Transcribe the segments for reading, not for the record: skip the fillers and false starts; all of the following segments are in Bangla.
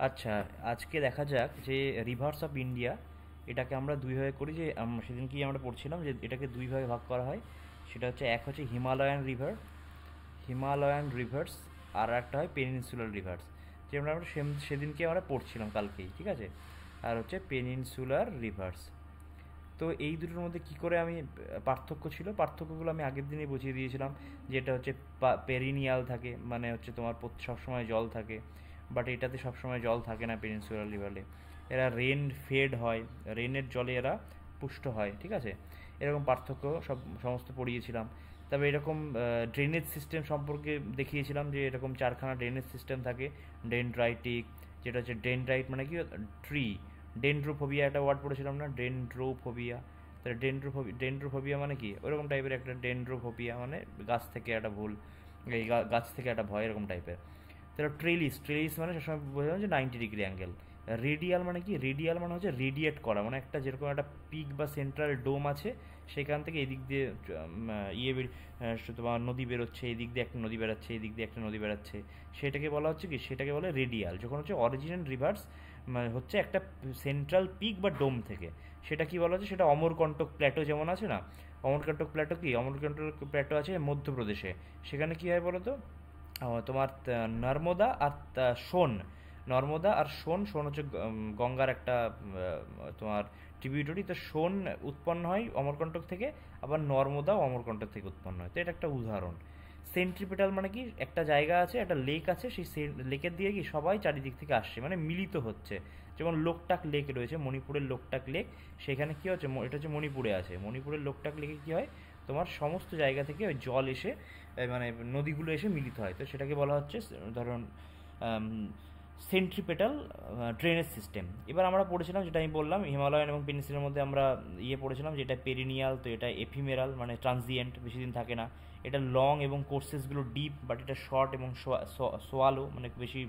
আচ্ছা, আজকে দেখা যাক যে রিভার্স অফ ইন্ডিয়া এটাকে আমরা দুই ভাগে করি। যে সেদিন কি আমরা পড়ছিলাম যে এটাকে দুই ভাগে ভাগ করা হয়। সেটা হচ্ছে এক হচ্ছে হিমালয়ান রিভার্স, আর একটা হয় পেনিনসুলার রিভার্স। যেমন আমরা সেদিনকে আমরা পড়ছিলাম কালকেই, ঠিক আছে। আর হচ্ছে পেনিনসুলার রিভার্স। তো এই দুটোর মধ্যে কি করে আমি পার্থক্য ছিল, পার্থক্যগুলো আমি আগের দিনে বুঝিয়ে দিয়েছিলাম। যেটা হচ্ছে পেরিনিয়াল থাকে, মানে হচ্ছে তোমার সবসময় জল থাকে, বাট এটাতে সবসময় জল থাকে না পেনিনসুলার রিভারে। এরা রেন ফেড হয়, রেনের জলে এরা পুষ্ট হয়, ঠিক আছে। এরকম পার্থক্য সমস্ত পড়িয়েছিলাম। তবে এরকম ড্রেনেজ সিস্টেম সম্পর্কে দেখিয়েছিলাম যে এরকম চারখানা ড্রেনেজ সিস্টেম থাকে। ডেনড্রাইটিক, যেটা হচ্ছে ডেনড্রাইট মানে কি, ট্রি। ডেন্ড্রোফোবিয়া একটা ওয়ার্ড পড়েছিলাম না, ডেন্ড্রোফোবিয়া। তাহলে ডেন্ড্রোফোবিয়া মানে কি, ওরকম টাইপের একটা। ডেন্ড্রোফোবিয়া মানে গাছ থেকে একটা ভুল, এই গাছ থেকে একটা ভয়, এরকম টাইপের। তাহলে ট্রেলিস মানে সবসময় বোঝানো যে 90 ডিগ্রি অ্যাঙ্গেল। রেডিয়াল মানে কি, রেডিয়াল মানে হচ্ছে রেডিয়েট করা, মানে একটা যেরকম একটা পিক বা সেন্ট্রাল ডোম আছে, সেখান থেকে এদিক দিয়ে তোমার নদী বেরোচ্ছে, এদিক দিয়ে একটা নদী বেরাচ্ছে, এদিক দিয়ে একটা নদী বেরাচ্ছে, সেটাকে বলা হচ্ছে কি, সেটাকে বলে রেডিয়াল। যখন হচ্ছে অরিজিনাল রিভার্স মানে হচ্ছে একটা সেন্ট্রাল পিক বা ডোম থেকে, সেটা কি বলা হচ্ছে, সেটা অমরকন্টক প্ল্যাটো যেমন আছে না। অমরকন্টক প্ল্যাটো কি, অমরকন্টক প্ল্যাটো আছে মধ্যপ্রদেশে। সেখানে কী হয় বলো তো, তোমার নর্মদা আর সোন, নর্মদা আর সোন, সোন হচ্ছে গঙ্গার একটা তোমার ট্রিবিউটারি। তো সোন উৎপন্ন হয় অমরকন্টক থেকে, আবার নর্মদাও অমরকন্টক থেকে উৎপন্ন হয়। তো এটা একটা উদাহরণ। সেন্ট্রিপেটাল মানে কি, একটা জায়গা আছে, একটা লেক আছে, সেই লেকের দিয়ে কি সবাই চারিদিক থেকে আসছে, মানে মিলিত হচ্ছে। যেমন লোকটাক লেক রয়েছে, মণিপুরের লোকটাক লেক। সেখানে কি হচ্ছে, এটা হচ্ছে মণিপুরে আছে, মণিপুরের লোকটাক লেকে কি হয়, তোমার সমস্ত জায়গা থেকে ওই জল এসে মানে নদীগুলো এসে মিলিত হয়। তো সেটাকে বলা হচ্ছে ধরুন সেন্ট্রিপেটাল ড্রেনেজ সিস্টেম। এবার আমরা পড়েছিলাম, যেটা আমি বললাম, হিমালয়ান এবং পেনিনসুলার মধ্যে আমরা পড়েছিলাম যেটা পেরিনিয়াল, তো এটা এফিমেরাল মানে ট্রানজিয়েন্ট, বেশি দিন থাকে না। এটা লং এবং কোর্সেসগুলো ডিপ, বাট এটা শর্ট এবং সোয়ালো মানে বেশি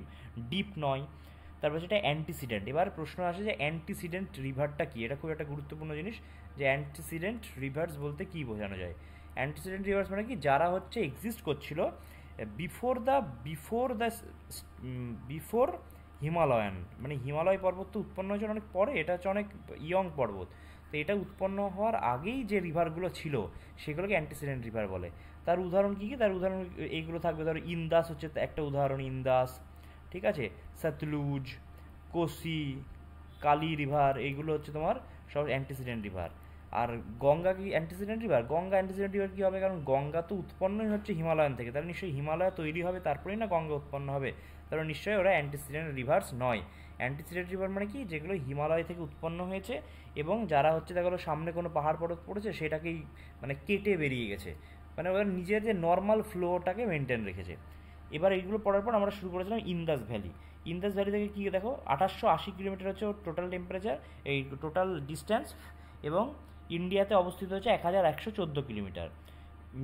ডিপ নয়। তারপর সেটা অ্যান্টিসিডেন্ট। এবার প্রশ্ন আসে যে অ্যান্টিসিডেন্ট রিভারটা কি, এটা খুব একটা গুরুত্বপূর্ণ জিনিস। যে অ্যান্টিসিডেন্ট রিভার্স বলতে কি বোঝানো যায়। অ্যান্টিসিডেন্ট রিভার্স মানে কি, যারা হচ্ছে এক্সিস্ট করছিল before the before the before Himalayan, মানে হিমালয় পর্বত তো উৎপন্ন হয়েছে অনেক পরে, এটা হচ্ছে অনেক ইয়ং পর্বত। তো এটা উৎপন্ন হওয়ার আগেই যে রিভারগুলো ছিল, সেগুলোকে অ্যান্টিসিডেন্ট রিভার বলে। তার উদাহরণ কী কী, তার উদাহরণ এইগুলো থাকবে। ধরো ইন্দাস হচ্ছে একটা উদাহরণ, ইন্দাস, ঠিক আছে। সতলুজ, কোসি, কালী রিভার, এইগুলো হচ্ছে তোমার সব অ্যান্টিসিডেন্ট রিভার। আর গঙ্গা কি antecedent river? Ganga antecedent river কী হবে, কারণ গঙ্গা তো উৎপন্নই হচ্ছে হিমালয়ান থেকে, তাহলে নিশ্চয়ই হিমালয় তৈরি হবে তারপরেই না গঙ্গা উৎপন্ন হবে। তাহলে নিশ্চয়ই ওরা অ্যান্টিসিডেন্ট রিভার্স নয়। অ্যান্টিসিডেন্ট রিভার মানে কি, যেগুলো হিমালয় থেকে উৎপন্ন হয়েছে এবং যারা হচ্ছে দেখো সামনে কোনো পাহাড় পর্বত পড়েছে সেটাকেই মানে কেটে বেরিয়ে গেছে, মানে ওরা নিজের যে নর্মাল ফ্লোটাকে মেনটেন রেখেছে। এবার এইগুলো পড়ার পর আমরা শুরু করেছিলাম ইন্দাস ভ্যালি। ইন্দাস ভ্যালি থেকে কী দেখো, 880 কিলোমিটার হচ্ছে টোটাল টেম্পারেচার, এই টোটাল ডিস্ট্যান্স, এবং ইন্ডিয়াতে অবস্থিত হচ্ছে 1114 কিলোমিটার।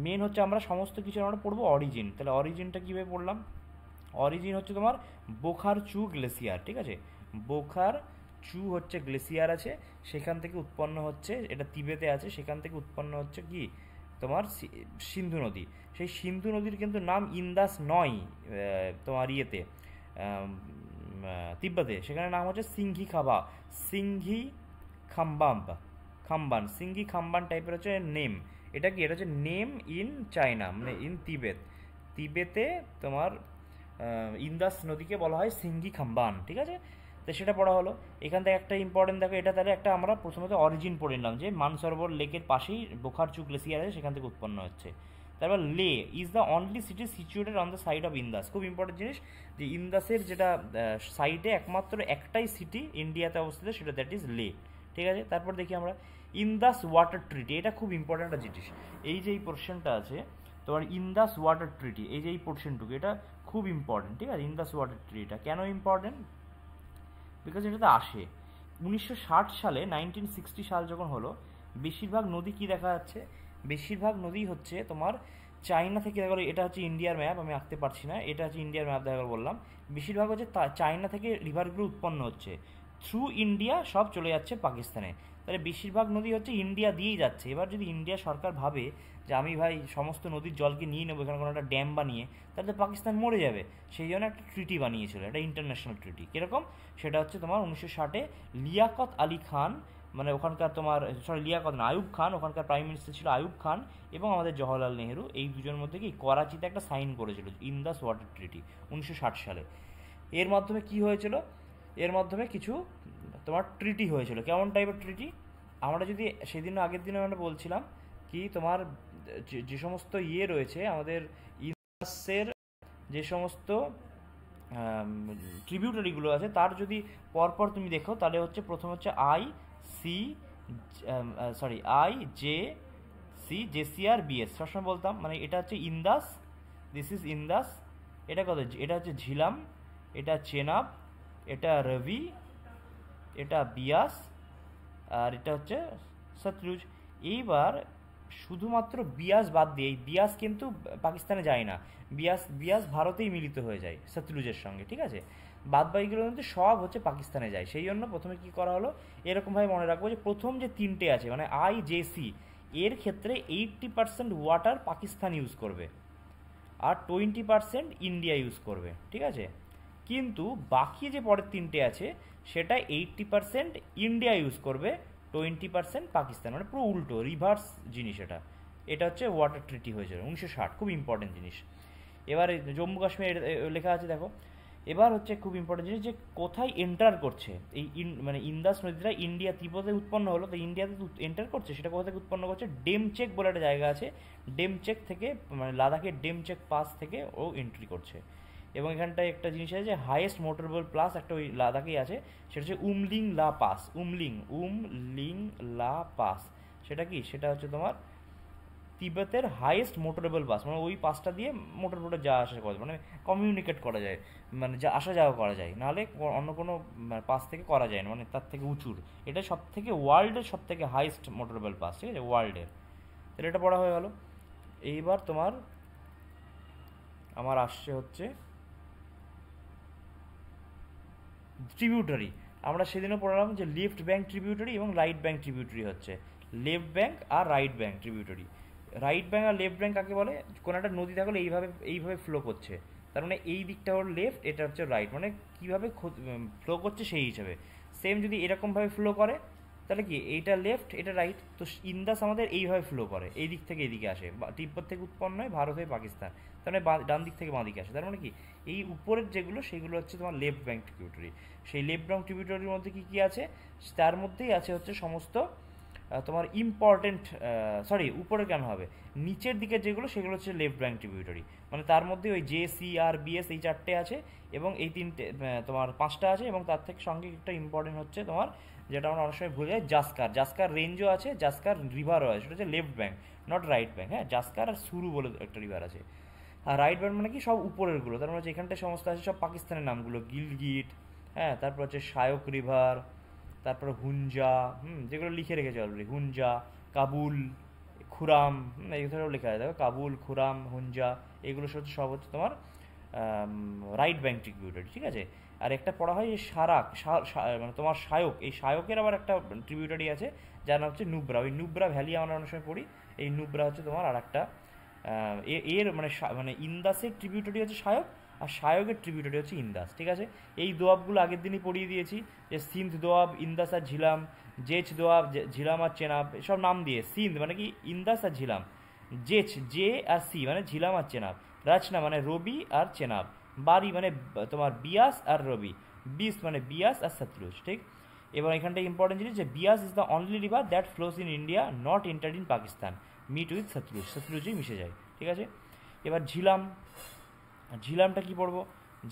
মেন হচ্ছে আমরা সমস্ত কিছু আমরা পড়বো অরিজিন। তাহলে অরিজিনটা কীভাবে পড়লাম, অরিজিন হচ্ছে তোমার বোখার চু গ্লেসিয়ার, ঠিক আছে। বোখার চু হচ্ছে গ্লেসিয়ার আছে, সেখান থেকে উৎপন্ন হচ্ছে, এটা তিবেতে আছে, সেখান থেকে উৎপন্ন হচ্ছে কি তোমার সিন্ধু নদী। সেই সিন্ধু নদীর কিন্তু নাম ইন্দাস নয় তোমার ইয়েতে তিব্বতে, সেখানে নাম হচ্ছে সিংঘি খাম্বান, সিংঘি খাম্বান টাইপের হচ্ছে নেম। এটা কি, এটা হচ্ছে নেম ইন চায়না, মানে ইন তিবেতে তোমার ইন্দাস নদীকে বলা হয় সিংঘি খাম্বান, ঠিক আছে। তো সেটা পড়া হলো। এখান থেকে একটা ইম্পর্টেন্ট দেখো, এটা তাহলে একটা আমরা প্রথমত অরিজিন পড়ে নিলাম যে মানসরোবর লেকের পাশেই বোখারচু গ্লেসিয়ার আছে, সেখান থেকে উৎপন্ন হচ্ছে। তারপর Leh is the only city situated on the side of Indus. খুব ইম্পর্টেন্ট জিনিস, যে ইন্দাসের যেটা সাইডে একমাত্র একটাই সিটি ইন্ডিয়াতে অবস্থিত, সেটা দ্যাট ইজ লে, ঠিক আছে। তারপর দেখি আমরা ইন্দাস ওয়াটার ট্রিটি, এটা খুব ইম্পর্টেন্ট একটা জিনিস। এই যে এই পোর্শনটা আছে তোমার ইন্দাস ওয়াটার ট্রিটি, এই যে এই পোর্শনটুকু, এটা খুব ইম্পর্টেন্ট, ঠিক আছে। ইন্দাস ওয়াটার ট্রিটিটা কেন ইম্পর্টেন্ট, বিকজ এটাতে আসে 1960 সালে, 1960 সাল যখন হলো, বেশিরভাগ নদী কি দেখা যাচ্ছে, বেশিরভাগ নদী হচ্ছে তোমার চায়না থেকে, দেখা গেলো এটা হচ্ছে ইন্ডিয়ার ম্যাপ, আমি আঁকতে পারছি না, এটা হচ্ছে ইন্ডিয়ার ম্যাপ, দেখা গেলো বললাম। বেশিরভাগ হচ্ছে চায়না থেকে রিভারগুলো উৎপন্ন হচ্ছে, থ্রু ইন্ডিয়া সব চলে যাচ্ছে পাকিস্তানে। তাহলে বেশিরভাগ নদী হচ্ছে ইন্ডিয়া দিয়েই যাচ্ছে। এবার যদি ইন্ডিয়া সরকার ভাবে যে আমি ভাই সমস্ত নদীর জলকে নিয়ে নেবো এখানে কোনো একটা ড্যাম বানিয়ে, তাহলে তো পাকিস্তান মরে যাবে। সেই জন্য একটা ট্রিটি বানিয়েছিল, একটা ইন্টারন্যাশনাল ট্রিটি। কীরকম? সেটা হচ্ছে তোমার 1960-এ লিয়াকত আলী খান, মানে ওখানকার তোমার, সরি লিয়াকত না, আয়ুব খান, ওখানকার প্রাইম মিনিস্টার ছিল আয়ুব খান, এবং আমাদের জওহরলাল নেহেরু, এই দুজনের মধ্যে কি করাচিতে একটা সাইন করেছিল ইন্দাস ওয়াটার ট্রিটি 1960 সালে। এর মাধ্যমে কি হয়েছিল? এর মাধ্যমে কিছু তোমার ট্রিটি হয়েছিল। কেমন টাইপের ট্রিটি? আমরা যদি সেদিন আগের দিনে আমরা বলছিলাম কি তোমার যে সমস্ত ইয়ে রয়েছে আমাদের ইন্দাসের, যে সমস্ত ট্রিবিউটারিগুলো আছে, তার যদি পরপর তুমি দেখো তাহলে হচ্ছে প্রথম হচ্ছে I C, sorry I J C, JCR BS সবসময় বলতাম, মানে এটা হচ্ছে ইন্দাস, দিস ইজ ইন্দাস। এটা কত? এটা হচ্ছে ঝিলাম, এটা চেনাব, এটা রবি, এটা বিয়াস, আর এটা হচ্ছে সতলুজ। এইবার শুধুমাত্র বিয়াস বাদ দিয়ে, এই বিয়াস কিন্তু পাকিস্তানে যায় না, বিয়াস বিয়াস ভারতেই মিলিত হয়ে যায় সতলুজের সঙ্গে, ঠিক আছে? বাদ বাকিগুলো কিন্তু সব হচ্ছে পাকিস্তানে যায়। সেই জন্য প্রথমে কি করা হলো, এরকমভাবে মনে রাখবো যে প্রথম যে তিনটে আছে মানে আই জে সি, এর ক্ষেত্রে 80% ওয়াটার পাকিস্তান ইউজ করবে আর 20% ইন্ডিয়া ইউজ করবে, ঠিক আছে? কিন্তু বাকি যে পরের তিনটে আছে সেটা 80% ইন্ডিয়া ইউজ করবে, 20% পাকিস্তান, মানে পুরো উল্টো রিভার্স জিনিস এটা। এটা হচ্ছে ওয়াটার ট্রিটি হয়েছিল 1960, খুব ইম্পর্টেন্ট জিনিস। এবার জম্মু কাশ্মীর লেখা আছে দেখো। এবার হচ্ছে খুব ইম্পর্টেন্ট জিনিস যে কোথায় এন্টার করছে এই মানে ইন্দাস নদীটা ইন্ডিয়া তিব্বতে উৎপন্ন হলো, তো ইন্ডিয়াতে এন্টার করছে, সেটা কোথা থেকে উৎপন্ন করছে? ডেমচেক বলে একটা জায়গা আছে, ডেমচেক থেকে, মানে লাদাখের ডেমচেক পাস থেকে ও এন্ট্রি করছে। এবং এখানটায় একটা জিনিস আছে যে হাইয়েস্ট মোটরবল প্লাস একটা ওই লাদাখেই আছে, সেটা হচ্ছে উমলিং লা পাস। উমলিং লা পাস সেটা কি? সেটা হচ্ছে তোমার তিব্বতের হাইয়েস্ট মোটরেবল পাস, মানে ওই পাসটা দিয়ে মোটর বোটে যাওয়া আসা করা যায়, মানে কমিউনিকেট করা যায়, মানে যা আসা যাওয়া করা যায়, নাহলে অন্য কোনো পাস থেকে করা যায় না, মানে তার থেকে উঁচুর। এটা সব থেকে ওয়ার্ল্ডের সব থেকে হাইয়েস্ট মোটরেবল পাস, ঠিক আছে, ওয়ার্ল্ডের। তাহলে এটা পড়া হয়ে গেল। এইবার তোমার আমার আসছে হচ্ছে ট্রিবিউটারি। আমরা সেদিনও পড়লাম যে লেফট ব্যাঙ্ক ট্রিবিউটারি এবং রাইট ব্যাঙ্ক ট্রিবিউটারি হচ্ছে, লেফট ব্যাঙ্ক আর right bank tributary. Right bank আর লেফট ব্যাঙ্ক কাকে বলে? কোনো একটা নদী থাকলে এইভাবে ফ্লো করছে, তার মানে এই দিকটা হলো লেফট, এটা হচ্ছে রাইট, মানে কীভাবে ফ্লো করছে সেই হিসাবে। সেম যদি এরকমভাবে ফ্লো করে তাহলে কি এইটা লেফট এটা রাইট, তো ইন্দাস আমাদের এইভাবে ফ্লো করে, এই দিক থেকে এইদিকে আসে, তিব্বত থেকে উৎপন্ন হয়, ভারত হয়ে পাকিস্তান, তার মানে ডান দিক থেকে বাঁ দিকে আসে, তার মানে কি এই উপরের যেগুলো সেগুলো হচ্ছে তোমার লেফট ব্যাঙ্ক ট্রিবিউটারি। সেই লেফট ব্যাঙ্ক ট্রিবিউটারির মধ্যে কী কী আছে? তার মধ্যেই আছে হচ্ছে সমস্ত তোমার ইম্পর্টেন্ট, সরি উপরে কেন হবে, নিচের দিকে যেগুলো সেগুলো হচ্ছে লেফট ব্যাঙ্ক ট্রিবিউটারি, মানে তার মধ্যে ওই জে সি আর বিএস এই চারটে আছে, এবং এই তিনটে তোমার পাঁচটা আছে, এবং তার থেকে সঙ্গে একটা ইম্পর্টেন্ট হচ্ছে তোমার, যেটা আমরা অনেক সময় ভুলে যাই, জাস্কার রেঞ্জও আছে, জাস্কার রিভারও আছে, সেটা হচ্ছে left bank, not right bank. হ্যাঁ, জাস্কার আর সুরু বলে একটা রিভার আছে। আর রাইট ব্যাঙ্ক মানে কি সব উপরেরগুলো, তার মানে যেখানটায় সমস্ত আছে সব পাকিস্তানের নামগুলো, গিলগিট, হ্যাঁ, তারপর হচ্ছে শায়ক রিভার, তারপর হুঞ্জা, যেগুলো লিখে রেখেছে অলরেডি, হুঞ্জা, কাবুল, খুরাম, এইগুলো লেখা আছে দেখো, কাবুল, খুরাম, হুঞ্জা, এগুলো সব হচ্ছে তোমার রাইট ব্যাঙ্ক ট্রিবিউটারি, ঠিক আছে। আর একটা পড়া হয় যে মানে তোমার শায়ক, এই শায়কের আবার একটা ট্রিবিউটারি আছে যার নাম হচ্ছে নুব্রা। ওই নুব্রা ভ্যালি আমরা অনেক সময় পড়ি, এই নুব্রা হচ্ছে তোমার আর একটা এর মানে মানে ইন্দাসের ট্রিবিউটারি হচ্ছে শায়ক, আর শায়কের ট্রিবিউটারি হচ্ছে ইন্দাস, ঠিক আছে। এই দোয়াবগুলো আগের দিনই পড়িয়ে দিয়েছি, যে সিন্ধ দোয়াব, ইন্দাস আর ঝিলাম, জেচ দোয়াব, ঝিলাম আর চেনাব, সব নাম দিয়ে। সিন্ধ মানে কি ইন্দাস আর ঝিলাম, জেচ জে আর সি মানে ঝিলাম আর চেনাব, রচনা মানে রবি আর চেনাব, বারি মানে তোমার বিয়াস আর রবি, বিস মানে বিয়াস আর সতলুজ, ঠিক। এবার এখানটা ইম্পর্টেন্ট জিনিস যে Beas is the only river that flows in India not entered in Pakistan, meet with Sutlej, সতলুজেই মিশে যায়, ঠিক আছে। এবার ঝিলামটা কি পড়বো?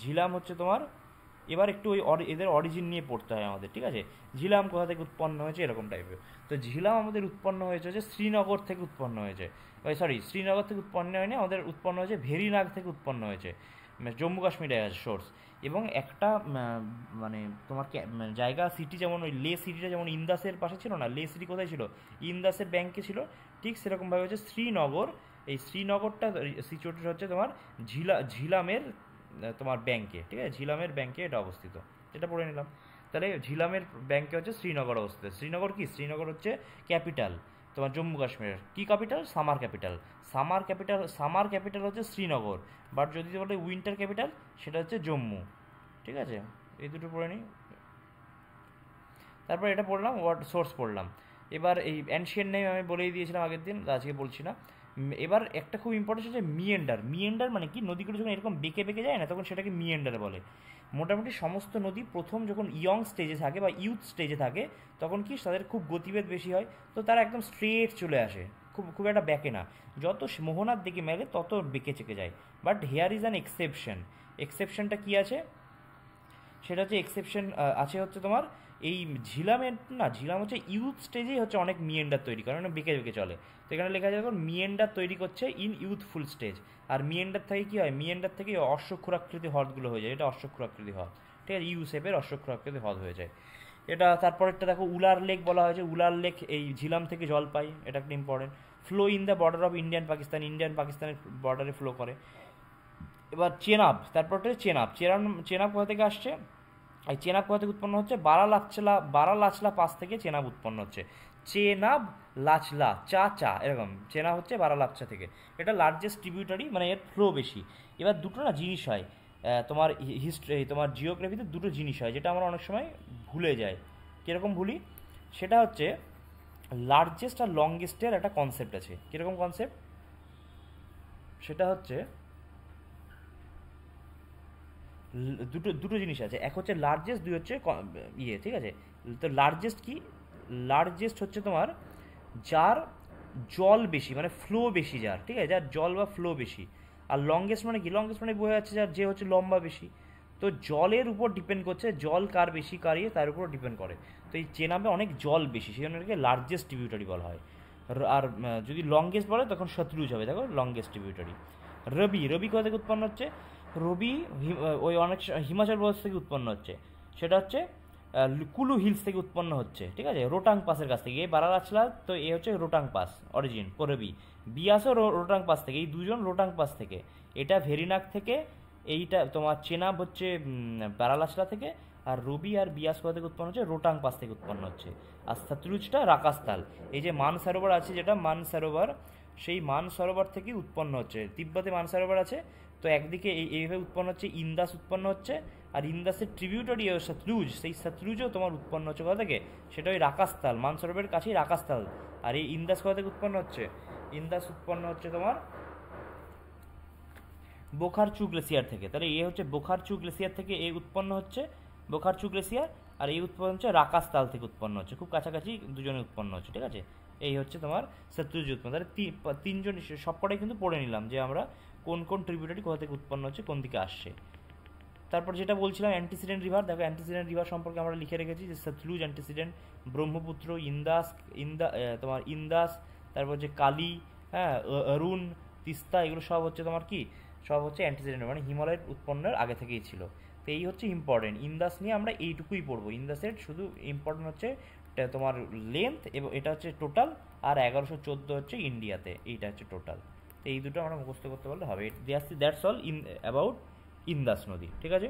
ঝিলাম হচ্ছে তোমার, এবার একটু ওই এদের অরিজিন নিয়ে পড়তে হয় আমাদের, ঠিক আছে। ঝিলাম কোথা থেকে উৎপন্ন হয়েছে এরকম টাইপের। তো ঝিলাম আমাদের উৎপন্ন হয়েছে যে শ্রীনগর থেকে উৎপন্ন হয়েছে, সরি শ্রীনগর থেকে উৎপন্ন হয়নি, আমাদের উৎপন্ন হয়েছে ভেরিনাগ থেকে উৎপন্ন হয়েছে, জম্মু কাশ্মীরে আছে সোর্স। এবং একটা মানে তোমার জায়গা সিটি, যেমন ওই লে সিটিটা যেমন ইন্দাসের পাশে ছিল না, লে সিটি কোথায় ছিল? ইন্দাসের ব্যাংকে ছিল, ঠিক সেরকমভাবে হচ্ছে শ্রীনগর, এই শ্রীনগরটা সিচুয়েটেড হচ্ছে তোমার ঝিলামের তোমার ব্যাংকে, ঠিক আছে, ঝিলামের ব্যাংকে এটা অবস্থিত, যেটা পড়ে নিলাম। তাহলে ঝিলামের ব্যাংকে হচ্ছে শ্রীনগর অবস্থিত। শ্রীনগর কি? শ্রীনগর হচ্ছে ক্যাপিটাল তোমার জম্মু কাশ্মীরের। কী capital? Summer capital. Summer capital হচ্ছে শ্রীনগর, বাট যদি বলে উইন্টার ক্যাপিটাল সেটা হচ্ছে জম্মু। ঠিক আছে, এই দুটো পড়ে নিই। তারপর এটা পড়লাম, ওয়ার্ড সোর্স পড়লাম। এবার এই অ্যানশিয়েন্ট নেম আমি বলেই দিয়েছিলাম আগের দিন, আজকে বলছি না। এবার একটা খুব ইম্পর্টেন্ট হচ্ছে মিয়েন্ডার। মিয়েন্ডার মানে কি? নদীগুলো যখন এরকম বেঁকে বেঁকে যায় না, তখন সেটাকে মিয়েন্ডার বলে। মোটামুটি সমস্ত নদী প্রথম যখন ইয়ং স্টেজে থাকে বা ইউথ স্টেজে থাকে, তখন কি তাদের খুব গতিবেগ বেশি হয়, তো তারা একদম স্ট্রেট চলে আসে, খুব খুব একটা বেঁকে না। যত মোহনার দিকে মেলে তত বেঁকে চেকে যায়। But here is an exception. এক্সেপশনটা কী আছে? সেটা হচ্ছে এক্সেপশন আছে হচ্ছে তোমার এই ঝিলামের না, ঝিলাম হচ্ছে ইউথ স্টেজেই হচ্ছে অনেক মিয়েন্ডার তৈরি করে, মানে বেঁকে বেঁকে চলে। তো এখানে লেখা যায় মিয়েন্ডার তৈরি করছে ইন ইউথফুল স্টেজ। আর মিয়েন্ডার থেকে কী হয়? মিয়েন্ডার থেকে অশ্বক্ষুরাকৃতি হ্রদগুলো হয়ে যায়, এটা অশ্বক্ষুরাকৃতি হ্রদ। ঠিক আছে, ইউ শেপের অশ্বক্ষুরাকৃতি হ্রদ হয়ে যায় এটা। তারপরেরটা দেখো উলার লেক বলা হয়েছে। উলার লেক এই ঝিলাম থেকে জল পাই, এটা একটা important. Flow in the border of Indian Pakistan, Indian পাকিস্তানের বর্ডারে ফ্লো করে। এবার চেনাব, তারপরটা চেনাব। চেনাব কোথা থেকে আসছে? এই চেনাব কোথা থেকে উৎপন্ন হচ্ছে? বারালাচলা পাস থেকে চেনাব উৎপন্ন হচ্ছে। চেনাব লাচলা চা চা এরকম, চেনাব হচ্ছে বারালাচলা থেকে। এটা লার্জেস্ট ট্রিবিউটারি, মানে এর ফ্লো বেশি। এবার দুটো না জিনিস হয় তোমার হিস্ট্রি, তোমার জিওগ্রাফিতে দুটো জিনিস হয় যেটা আমরা অনেক সময় ভুলে যাই। কীরকম ভুলি? সেটা হচ্ছে লার্জেস্ট আর লংগেস্টের একটা কনসেপ্ট আছে। কীরকম কনসেপ্ট? সেটা হচ্ছে দুটো দুটো জিনিস আছে, এক হচ্ছে লার্জেস্ট, দুই হচ্ছে ইয়ে। ঠিক আছে, তো লার্জেস্ট কি? লার্জেস্ট হচ্ছে তোমার যার জল বেশি, মানে ফ্লো বেশি যার, ঠিক আছে, যার জল বা ফ্লো বেশি। আর লংগেস্ট মানে কি? লংগেস্ট মানে বোঝা যাচ্ছে যার যে হচ্ছে লম্বা বেশি। তো জলের উপর ডিপেন্ড করছে, জল কার বেশি কার ইয়ে তার উপর ডিপেন্ড করে। তো এই চেনাবে অনেক জল বেশি, সেই জন্য এটাকে লার্জেস্ট ট্রিবিউটারি বলা হয়। আর যদি লংগেস্ট বলে তখন শত্রুজ হবে। দেখো লংগেস্ট ট্রিবিউটারি। রবি কোথা থেকে উৎপন্ন হচ্ছে? রবি ওই অনেক হিমাচল প্রদেশ থেকে উৎপন্ন হচ্ছে। সেটা হচ্ছে কুলু হিলস থেকে উৎপন্ন হচ্ছে। ঠিক আছে, রোটাং পাসের কাছ থেকে। এই বারালাচলা তো এ হচ্ছে রোটাং পাস অরিজিন রবি। বিয়াসও রোটাং পাস থেকে, এই দুজন রোটাং পাস থেকে। এটা ভেরিনাগ থেকে, এইটা তোমার চেনাব হচ্ছে বারালাচলা থেকে। আর রবি আর বিয়াস কোথা থেকে উৎপন্ন হচ্ছে? রোটাং পাস থেকে উৎপন্ন হচ্ছে। আর সতলুজটা রাকাস্তাল, এই যে মানসরোবর আছে যেটা মানসরোবর, সেই মানসরোবর থেকে উৎপন্ন হচ্ছে। তিব্বতে মানসরোবর আছে, তো একদিকে এইভাবে উৎপন্ন হচ্ছে, ইন্দাস উৎপন্ন হচ্ছে। আর ইন্দাসের ট্রিবিউটারি সতলুজ, সেই সতলুজও তোমার উৎপন্ন হচ্ছে কোথা থেকে? সেটা ওই রাকাস্তাল, মানসরোবরের কাছেই রাকাস্তাল। আর এই ইন্দাস কোথা থেকে উৎপন্ন হচ্ছে? ইন্দাস উৎপন্ন হচ্ছে তোমার বোখারচু গ্লেসিয়ার থেকে। তাহলে এ হচ্ছে বোখারচু গ্লেসিয়ার থেকে এ উৎপন্ন হচ্ছে, বোখারচু গ্লেসিয়ার। আর এই উৎপন্ন হচ্ছে রাকাস্তাল থেকে উৎপন্ন হচ্ছে, খুব কাছাকাছি দুজনে উৎপন্ন হচ্ছে। ঠিক আছে, এই হচ্ছে তোমার সতলুজ উৎপন্ন। তাহলে তিনজন সবকটাই কিন্তু পড়ে নিলাম যে আমরা কোন কোন ট্রিবিউটারি কোথা থেকে উৎপন্ন হচ্ছে, কোন দিকে আসছে। তারপর যেটা বলছিলাম অ্যান্টিসিডেন্ট রিভার, দেখো অ্যান্টিসিডেন্ট রিভার সম্পর্কে আমরা লিখে রেখেছি যে সতলুজ অ্যান্টিসিডেন্ট, ব্রহ্মপুত্র, তোমার ইন্দাস, তারপর যে কালী, হ্যাঁ, অরুণ, তিস্তা, এগুলো সব হচ্ছে তোমার কি? সব হচ্ছে অ্যান্টিসিডেন্ট, মানে হিমালয়ের উৎপন্নের আগে থেকেই ছিল। তো এই হচ্ছে ইম্পর্টেন্ট। ইন্দাস নিয়ে আমরা এইটুকুই পড়বো। ইন্দাসের শুধু ইম্পর্টেন্ট হচ্ছে তোমার লেন্থ, এবং এটা হচ্ছে টোটাল, আর 1114 হচ্ছে ইন্ডিয়াতে, এইটা হচ্ছে টোটাল। তো এই দুটো আমরা মুখস্থ করতে পারলে হবে। That's all in about Indus নদী। ঠিক আছে।